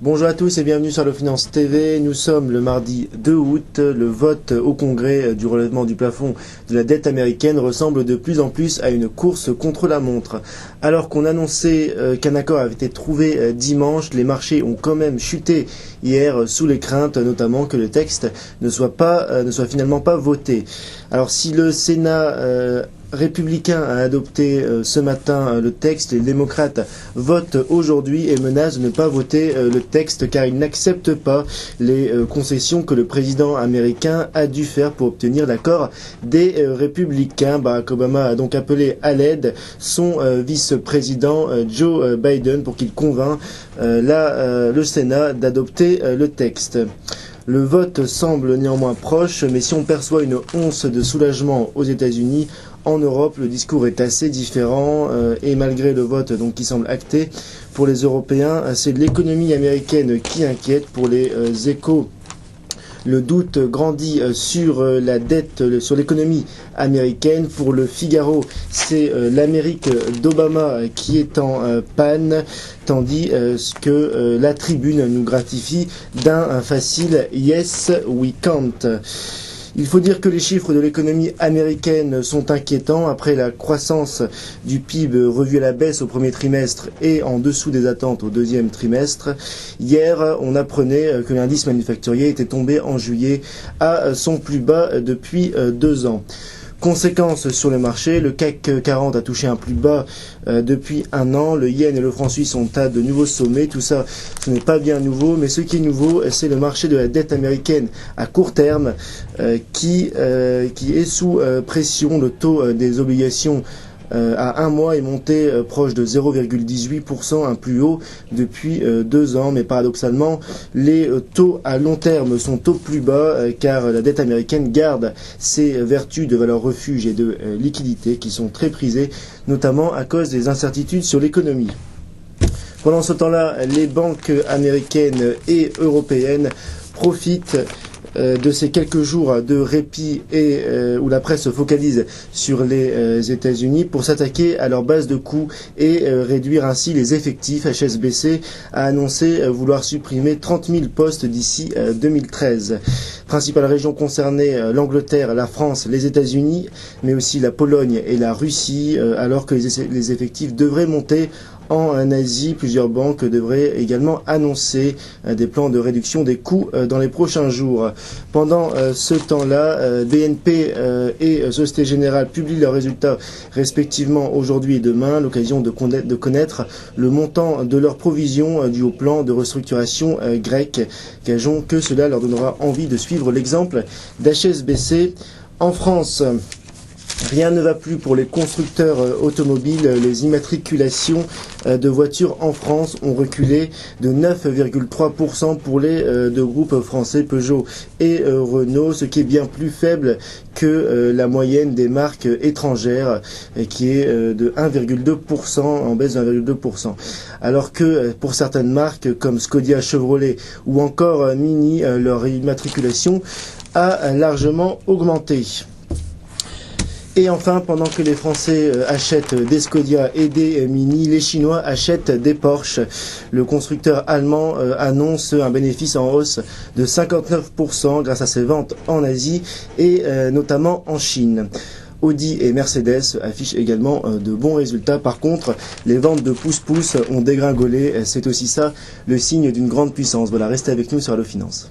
Bonjour à tous et bienvenue sur Allo Finance TV. Nous sommes le mardi 2 août. Le vote au Congrès du relèvement du plafond de la dette américaine ressemble de plus en plus à une course contre la montre. Alors qu'on annonçait qu'un accord avait été trouvé dimanche, les marchés ont quand même chuté hier sous les craintes notamment que le texte ne soit finalement pas voté. Alors si le Sénat républicain a adopté ce matin le texte, les démocrates votent aujourd'hui et menacent de ne pas voter le texte car ils n'acceptent pas les concessions que le président américain a dû faire pour obtenir l'accord des républicains. Barack Obama a donc appelé à l'aide son vice-président Joe Biden pour qu'il convainc le Sénat d'adopter le texte. Le vote semble néanmoins proche, mais si on perçoit une once de soulagement aux États-Unis, en Europe, le discours est assez différent et malgré le vote donc qui semble acté pour les Européens, c'est l'économie américaine qui inquiète. Pour les Échos, le doute grandit sur la dette, sur l'économie américaine. Pour le Figaro, c'est l'Amérique d'Obama qui est en panne, tandis que la Tribune nous gratifie d'un facile « Yes, we can't ». Il faut dire que les chiffres de l'économie américaine sont inquiétants après la croissance du PIB revue à la baisse au premier trimestre et en dessous des attentes au deuxième trimestre. Hier, on apprenait que l'indice manufacturier était tombé en juillet à son plus bas depuis 2 ans. Conséquences sur le marché, le CAC 40 a touché un plus bas depuis 1 an, le yen et le franc suisse sont à de nouveaux sommets. Tout ça, ce n'est pas bien nouveau, mais ce qui est nouveau, c'est le marché de la dette américaine à court terme qui est sous pression. Le taux des obligations à 1 mois est monté proche de 0,18%, un plus haut depuis 2 ans. Mais paradoxalement, les taux à long terme sont au plus bas car la dette américaine garde ses vertus de valeur refuge et de liquidité qui sont très prisées, notamment à cause des incertitudes sur l'économie. Pendant ce temps-là, les banques américaines et européennes profitent de ces quelques jours de répit et où la presse se focalise sur les États-Unis pour s'attaquer à leur base de coûts et réduire ainsi les effectifs. HSBC a annoncé vouloir supprimer 30 000 postes d'ici 2013. Principales régions concernées, l'Angleterre, la France, les États-Unis, mais aussi la Pologne et la Russie, alors que les effectifs devraient monter en Asie. Plusieurs banques devraient également annoncer des plans de réduction des coûts dans les prochains jours. Pendant ce temps-là, BNP et Société Générale publient leurs résultats respectivement aujourd'hui et demain, l'occasion de connaître le montant de leurs provisions dues au plan de restructuration grec. Gageons que cela leur donnera envie de suivre l'exemple d'HSBC. En France, rien ne va plus pour les constructeurs automobiles. Les immatriculations de voitures en France ont reculé de 9,3% pour les deux groupes français Peugeot et Renault, ce qui est bien plus faible que la moyenne des marques étrangères qui est de 1,2%, en baisse de 1,2%. Alors que pour certaines marques comme Skoda, Chevrolet ou encore Mini, leur immatriculation a largement augmenté. Et enfin, pendant que les Français achètent des Skoda et des Mini, les Chinois achètent des Porsche. Le constructeur allemand annonce un bénéfice en hausse de 59% grâce à ses ventes en Asie et notamment en Chine. Audi et Mercedes affichent également de bons résultats. Par contre, les ventes de pouce-pouce ont dégringolé. C'est aussi ça le signe d'une grande puissance. Voilà, restez avec nous sur Allo Finance.